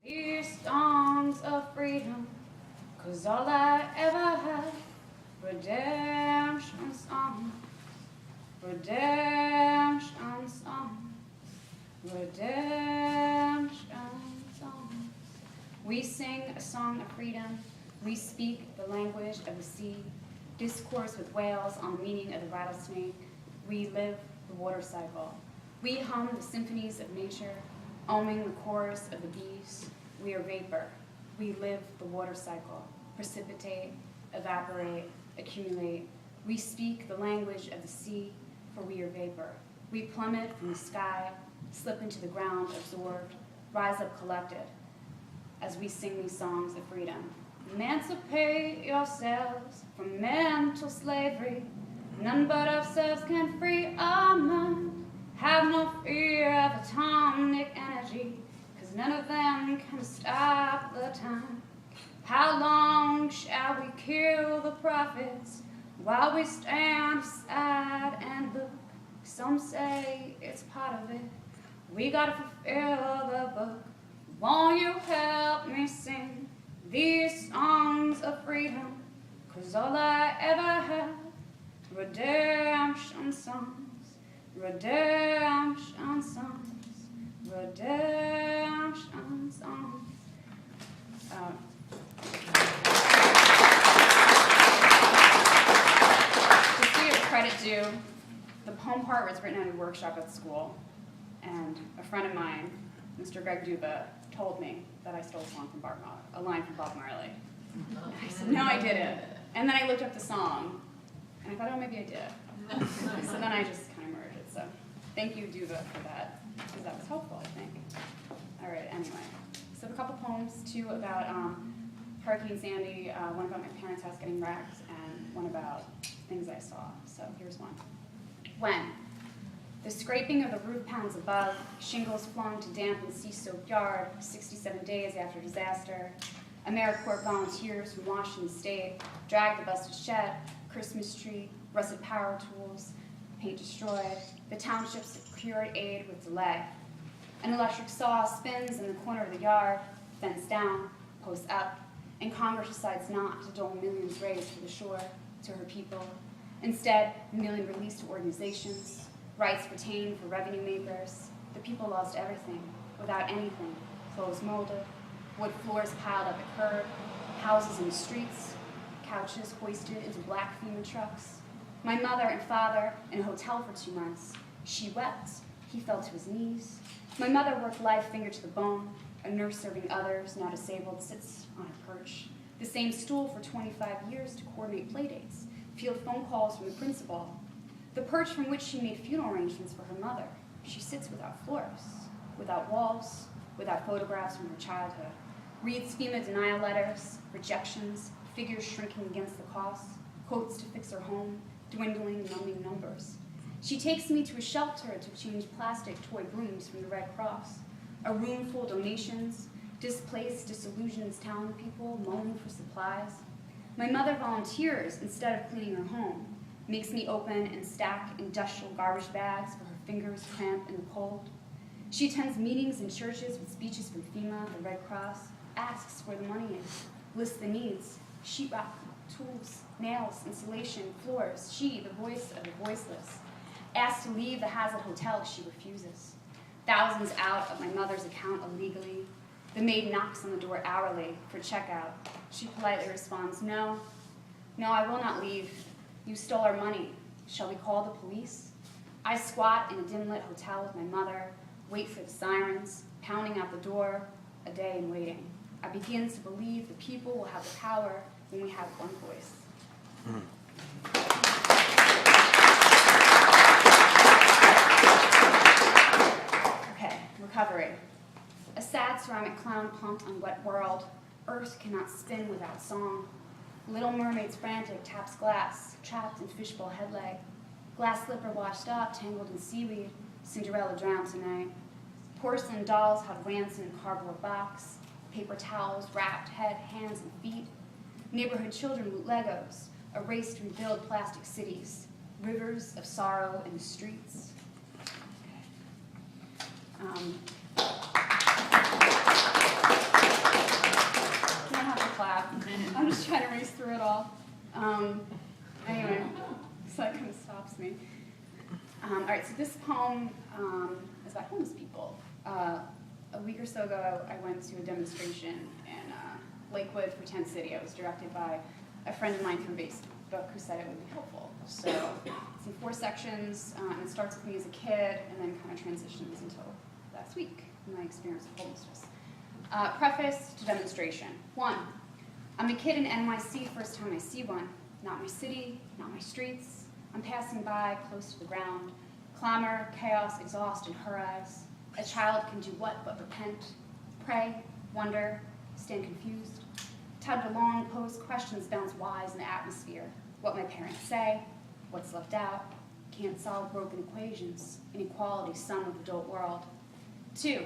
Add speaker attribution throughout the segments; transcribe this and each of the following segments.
Speaker 1: These songs of freedom, 'cause all I ever had, redemption songs, redemption songs, redemption songs. We sing a song of freedom, we speak the language of the sea, discourse with whales on the meaning of the rattlesnake. We live the water cycle. We hum the symphonies of nature, oming the chorus of the bees. We are vapor. We live the water cycle, precipitate, evaporate, accumulate. We speak the language of the sea, for we are vapor. We plummet from the sky, slip into the ground absorbed, rise up collected, as we sing these songs of freedom. Emancipate yourselves from mental slavery. None but ourselves can free our mind. Have no fear of atomic energy, 'cause none of them can stop the time. How long shall we kill the prophets while we stand aside and look? Some say it's part of it. We gotta fulfill the book. Won't you help me sing these songs of freedom? 'Cause all I ever had, redemption songs, redemption songs, redemption songs. Just to give credit due, the poem part was written at a workshop at school, and a friend of mine, Mr. Greg Duba, told me that I stole a line from Bob Marley. I said, no, I didn't. And then I looked up the song, and I thought, oh, maybe I did. So then I just kind of merged it. So thank you, Duba, for that, because that was helpful, I think. All right, anyway. So a couple poems, two about Hurricane Sandy, one about my parents' house getting wrecked, and one about things I saw. So here's one. When? The scraping of the roof pounds above, shingles flung to damp and sea-soaked yard, 67 days after disaster. AmeriCorps volunteers from Washington State dragged the busted shed, Christmas tree, rusted power tools, paint destroyed. The township secured aid with delay. An electric saw spins in the corner of the yard, fence down, post up, and Congress decides not to dole millions raised for the shore to her people. Instead, a million released to organizations, rights retained for revenue makers. The people lost everything, without anything. Clothes molded, wood floors piled up at curb, houses in the streets, couches hoisted into black FEMA trucks. My mother and father in a hotel for 2 months. She wept, he fell to his knees. My mother worked live finger to the bone. A nurse serving others, now disabled, sits on a perch. The same stool for 25 years to coordinate playdates, field phone calls from the principal. The perch from which she made funeral arrangements for her mother. She sits without floors, without walls, without photographs from her childhood. Reads FEMA denial letters, rejections, figures shrinking against the cost, quotes to fix her home, dwindling, numbing numbers. She takes me to a shelter to change plastic toy brooms from the Red Cross. A room full of donations, displaced, disillusioned townspeople moaning for supplies. My mother volunteers instead of cleaning her home, makes me open and stack industrial garbage bags for her fingers cramp in the cold. She attends meetings in churches with speeches from FEMA, the Red Cross, asks where the money is, lists the needs, sheetrock, tools, nails, insulation, floors. She, the voice of the voiceless, asks to leave the Hazard Hotel, she refuses. Thousands out of my mother's account illegally. The maid knocks on the door hourly for checkout. She politely responds, no, I will not leave. You stole our money. Shall we call the police? I squat in a dim-lit hotel with my mother, wait for the sirens, pounding out the door, a day in waiting. I begin to believe the people will have the power when we have one voice. Okay, recovery. A sad ceramic clown plumped on wet world. Earth cannot spin without song. Little mermaid's frantic taps glass, trapped in fishbowl head leg. Glass slipper washed up, tangled in seaweed. Cinderella drowned tonight. Porcelain dolls held ransom in cardboard box. Paper towels wrapped head, hands, and feet. Neighborhood children loot Legos, a race to rebuild plastic cities. Rivers of sorrow in the streets. Okay. trying to race through it all. Anyway, so that kind of stops me. All right, so this poem is about homeless people. A week or so ago, I went to a demonstration in Lakewood for Tent City. It was directed by a friend of mine from Facebook who said it would be helpful. So it's in 4 sections, and it starts with me as a kid and then kind of transitions until last week, my experience with homelessness. Preface to demonstration. 1, I'm a kid in NYC, first time I see one. Not my city, not my streets. I'm passing by, close to the ground. Clamor, chaos, exhaust in her eyes. A child can do what but repent, pray, wonder, stand confused. Tugged along, pose questions, bounce whys in the atmosphere. What my parents say, what's left out. Can't solve broken equations. Inequality, sum of adult world. 2,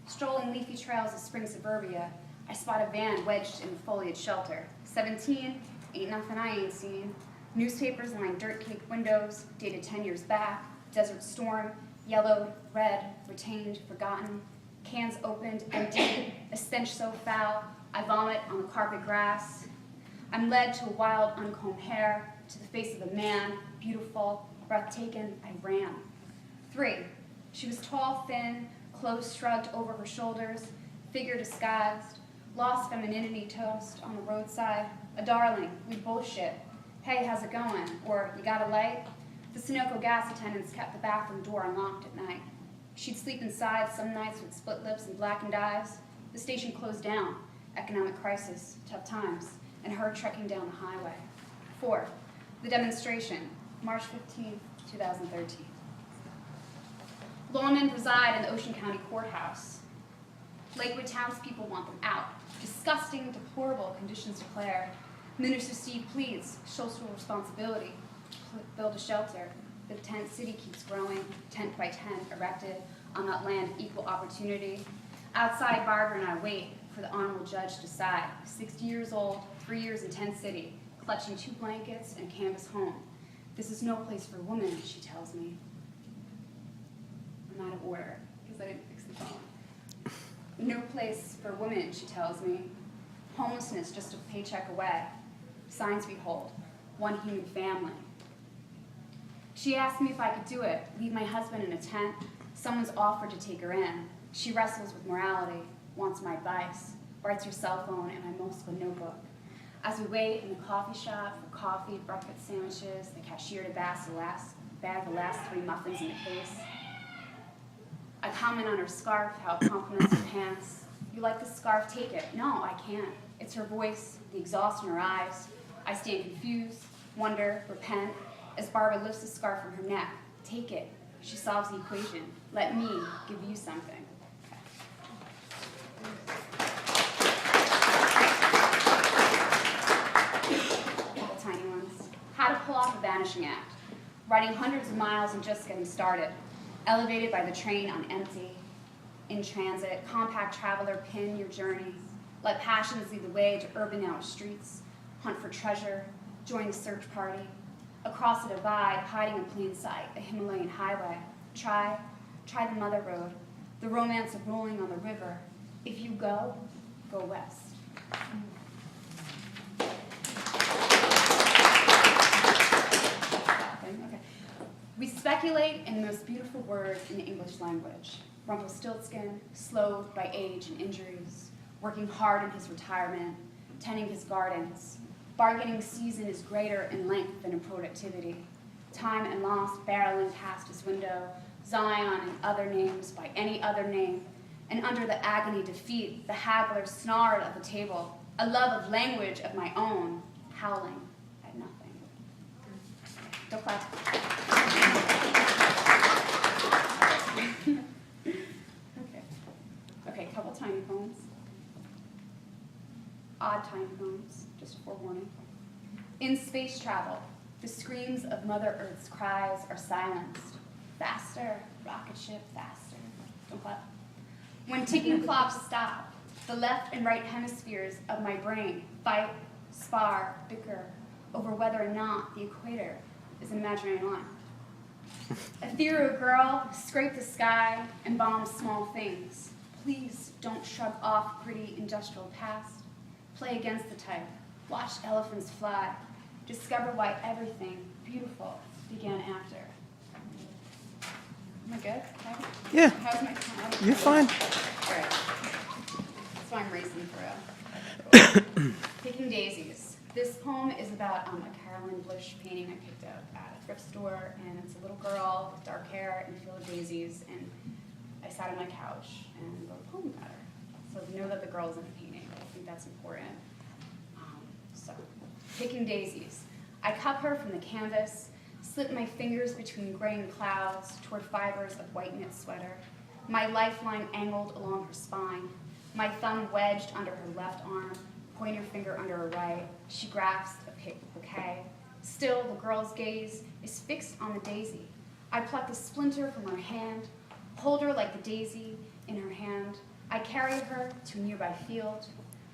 Speaker 1: strolling leafy trails of spring suburbia. I spot a van wedged in the foliage shelter. 17, ain't nothing I ain't seen. Newspapers line dirt-caked windows, dated 10 years back. Desert storm, yellowed, red, retained, forgotten. Cans opened, empty, a stench so foul, I vomit on the carpet grass. I'm led to a wild, uncombed hair, to the face of a man, beautiful, breathtaking, I ran. 3, she was tall, thin, clothes shrugged over her shoulders, figure disguised, lost femininity toast on the roadside. A darling, we bullshit. Hey, how's it going? Or, you got a light? The Sunoco gas attendants kept the bathroom door unlocked at night. She'd sleep inside some nights with split lips and blackened eyes. The station closed down. Economic crisis, tough times, and her trekking down the highway. 4, the demonstration, March 15, 2013. Lawmen reside in the Ocean County Courthouse. Lakewood townspeople want them out. Disgusting, deplorable conditions declared. Minister Steve pleads social responsibility. Build a shelter. The tent city keeps growing, tent by tent, erected on that land of equal opportunity. Outside, Barbara and I wait for the honorable judge to decide. 60 years old, 3 years in tent city, clutching 2 blankets and a canvas home. This is no place for women, she tells me. I'm out of order, because I didn't fix the phone. No place for women, she tells me. Homelessness just a paycheck away. Signs we hold, one human family. She asked me if I could do it, leave my husband in a tent. Someone's offered to take her in. She wrestles with morality, wants my advice, writes her cell phone in my Moskva notebook. As we wait in the coffee shop for coffee, breakfast sandwiches, the cashier to bag the last 3 muffins in the case. I comment on her scarf, how it compliments her pants. You like the scarf? Take it. No, I can't. It's her voice, the exhaust in her eyes. I stand confused, wonder, repent, as Barbara lifts the scarf from her neck. Take it. She solves the equation. Let me give you something. Couple tiny ones. How to pull off a vanishing act. Riding hundreds of miles and just getting started. Elevated by the train on empty. In transit, compact traveler, pin your journey. Let passions lead the way to urban outer streets. Hunt for treasure. Join the search party. Across a divide, hiding in plain sight, a Himalayan highway. Try the mother road. The romance of rolling on the river. If you go, go west. Okay. We speculate in the most beautiful words in the English language. Rumpelstiltskin, slowed by age and injuries, working hard in his retirement, tending his gardens. Bargaining season is greater in length than in productivity. Time and loss barreling past his window, Zion and other names by any other name. And under the agony defeat, the haggler snarled at the table, a love of language of my own, howling at nothing. Don't clap. Okay, couple tiny poems. Odd tiny poems, just a forewarning. In space travel, the screams of Mother Earth's cries are silenced. Faster, rocket ship, faster. Don't clap. When ticking clocks stop, the left and right hemispheres of my brain fight, spar, bicker over whether or not the equator is an imaginary line. Ethereal girl, scrape the sky and bomb small things. Please don't shrug off gritty industrial past. Play against the type, watched elephants fly, discovered why everything beautiful began after. Am I good? Okay.
Speaker 2: Yeah.
Speaker 1: How's my time?
Speaker 2: You're fine.
Speaker 1: All right. That's why I'm racing through. Picking Daisies. This poem is about a Carolyn Bush painting I picked up at a thrift store, and it's a little girl with dark hair and a field of daisies, and I sat on my couch and wrote a poem about her. So to know that the girl's in the painting, I think that's important. So, picking daisies. I cup her from the canvas, slip my fingers between graying clouds toward fibers of white knit sweater, my lifeline angled along her spine, my thumb wedged under her left arm, pointer finger under her right. She grasps a bouquet. Still, the girl's gaze is fixed on the daisy. I pluck the splinter from her hand, hold her like the daisy in her hand. I carry her to a nearby field.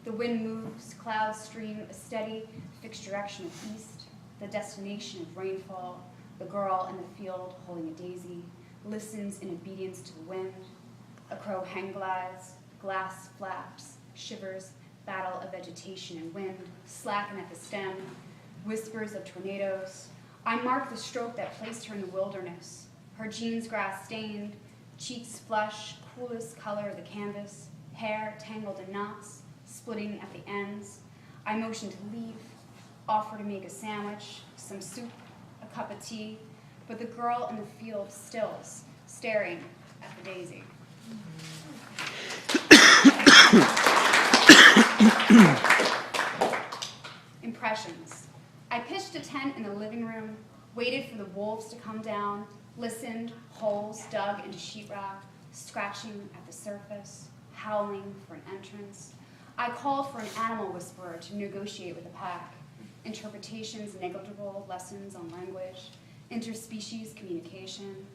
Speaker 1: The wind moves, clouds stream a steady, fixed direction of east, the destination of rainfall. The girl in the field holding a daisy listens in obedience to the wind. A crow hang glides, glass flaps, shivers, battle of vegetation and wind, slacken at the stem, whispers of tornadoes. I mark the stroke that placed her in the wilderness, her jeans grass stained, cheeks flush, coolest color of the canvas, hair tangled in knots, splitting at the ends. I motion to leave, offer to make a sandwich, some soup, a cup of tea, but the girl in the field stills, staring at the daisy. Impressions. I pitched a tent in the living room, waited for the wolves to come down, listened, holes dug into sheetrock, scratching at the surface, howling for an entrance. I called for an animal whisperer to negotiate with the pack. Interpretations negligible, lessons on language, interspecies communication.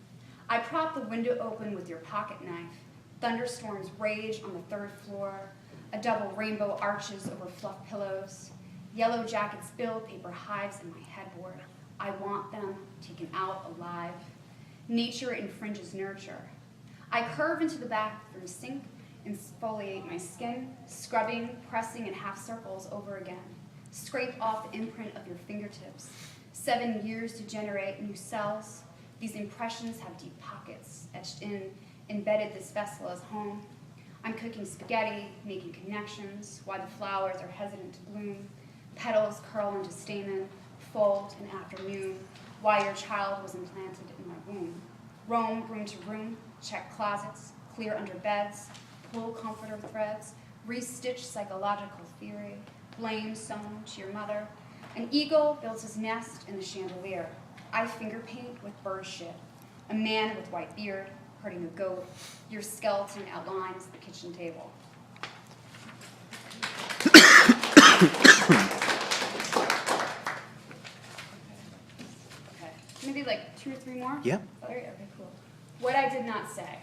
Speaker 1: I propped the window open with your pocket knife. Thunderstorms rage on the third floor. A double rainbow arches over fluff pillows. Yellow jackets build paper hives in my headboard. I want them taken out alive. Nature infringes nurture. I curve into the bathroom sink, exfoliate my skin, scrubbing, pressing in half circles over again. Scrape off the imprint of your fingertips. 7 years to generate new cells. These impressions have deep pockets etched in, embedded this vessel as home. I'm cooking spaghetti, making connections, why the flowers are hesitant to bloom. Petals curl into stamen, fold in afternoon, why your child was implanted in my womb. Roam room to room, check closets, clear under beds, pull comforter threads, restitch psychological theory, blame sewn to your mother. An eagle builds his nest in the chandelier. I finger paint with bird shit. A man with white beard, herding a goat. Your skeleton outlines the kitchen table. Okay, maybe like 2 or 3 more?
Speaker 2: Yeah.
Speaker 1: Okay, cool. What I did not say.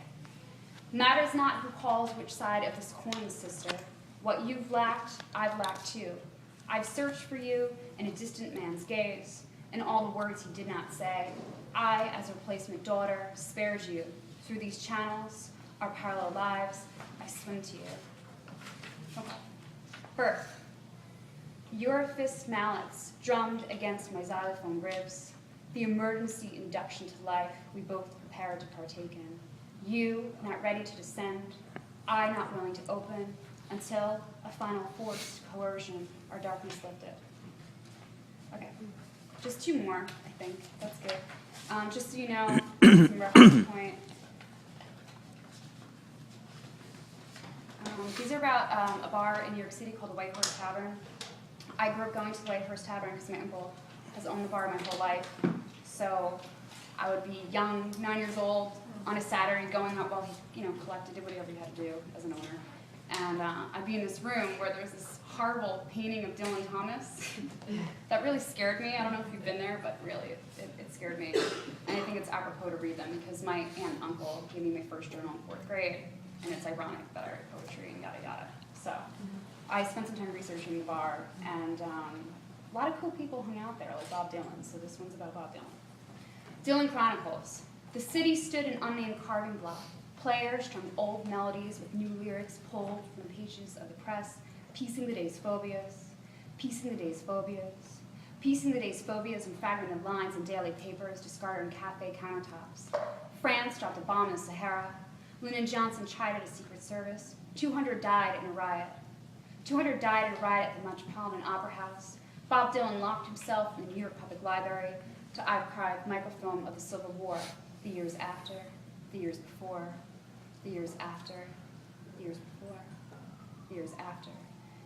Speaker 1: Matters not who calls which side of this coin, sister. What you've lacked, I've lacked too. I've searched for you in a distant man's gaze, and all the words he did not say. I, as a replacement daughter, spared you. Through these channels, our parallel lives, I swim to you. Okay. Birth. Your fist mallets drummed against my xylophone ribs, the emergency induction to life we both prepared to partake in. You, not ready to descend, I not willing to open, until a final forced coercion, our darkness lifted. Okay, just 2 more, I think. That's good. Just so you know, some reference point. These are about a bar in New York City called the White Horse Tavern. I grew up going to the White Horse Tavern because my uncle has owned the bar my whole life. So I would be young, 9 years old, on a Saturday going up while he, collected, did whatever he had to do as an owner. And I'd be in this room where there's this horrible painting of Dylan Thomas that really scared me. I don't know if you've been there, but really, it scared me. And I think it's apropos to read them because my aunt and uncle gave me my first journal in 4th grade, and it's ironic that I write poetry and yada yada. So I spent some time researching the bar, and a lot of cool people hung out there, like Bob Dylan. So this one's about Bob Dylan. Dylan Chronicles. The city stood an unnamed carving block. Players strummed old melodies with new lyrics pulled from the pages of the press, piecing the day's phobias. Peace in the day's phobias. Peace in the day's phobias and fragmented lines in daily papers discarded on cafe countertops. France dropped a bomb in the Sahara. Lyndon Johnson chided a Secret Service. 200 died in a riot. 200 died in a riot at the Metropolitan Opera House. Bob Dylan locked himself in the New York Public Library to archive microfilm of the Civil War, the years after, the years before, the years after, the years before, the years after.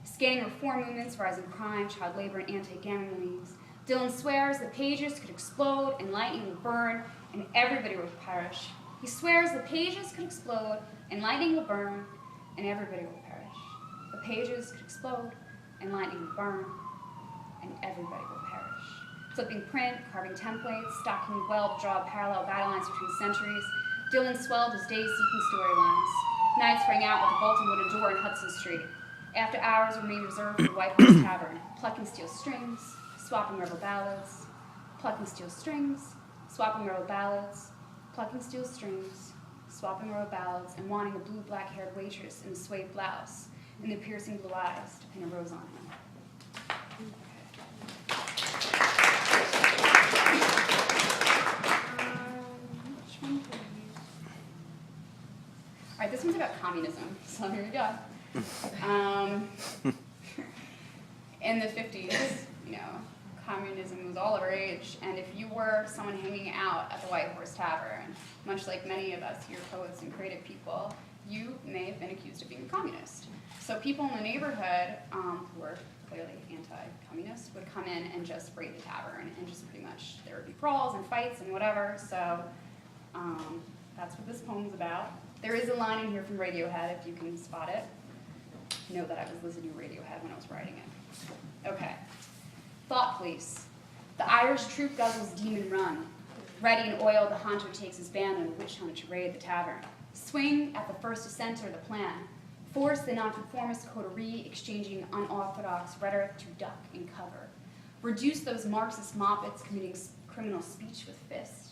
Speaker 1: Scanning reform movements, rising crime, child labor, and anti-gambling leagues, Dylan swears the pages could explode and lightning would burn and everybody would perish. He swears the pages could explode and lightning will burn and everybody will perish. The pages could explode and lightning will burn and everybody will perish. Flipping print, carving templates, stocking well to draw parallel battle lines between centuries, Dylan swelled his days seeking storylines. Nights rang out with a bolted wooden door in Hudson Street. After hours remained reserved for the White Horse Tavern, plucking steel strings, swapping rebel ballads, plucking steel strings, swapping rebel ballads, plucking steel strings, swapping rebel ballads, and wanting a blue black-haired waitress in a suede blouse and the piercing blue eyes to pin a rose on him. Which one could we use? All right, this one's about communism, so here we go. In the 50s, communism was all the rage, and if you were someone hanging out at the White Horse Tavern, much like many of us here, poets and creative people, you may have been accused of being a communist. So people in the neighborhood who were clearly anti-communist would come in and just raid the tavern, and just pretty much there would be brawls and fights and whatever. So that's what this poem's about. There is a line in here from Radiohead, if you can spot it. Know that I was listening to Radiohead when I was writing it. Okay. Thought police. The Irish troop guzzles demon run. Ready and oiled, the hunter takes his band on a witch hunt to raid the tavern. Swing at the first dissenter the plan. Force the nonconformist coterie, exchanging unorthodox rhetoric to duck and cover. Reduce those Marxist moppets committing criminal speech with fist.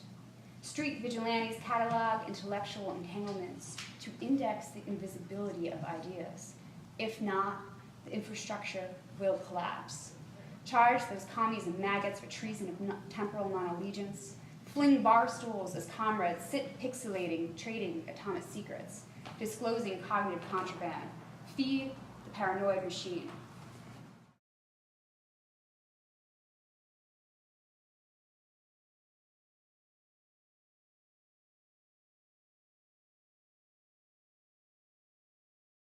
Speaker 1: Street vigilantes catalog intellectual entanglements to index the invisibility of ideas. If not, the infrastructure will collapse. Charge those commies and maggots for treason of temporal non-allegiance. Fling bar stools as comrades sit pixelating, trading atomic secrets, disclosing cognitive contraband. Feed the paranoid machine.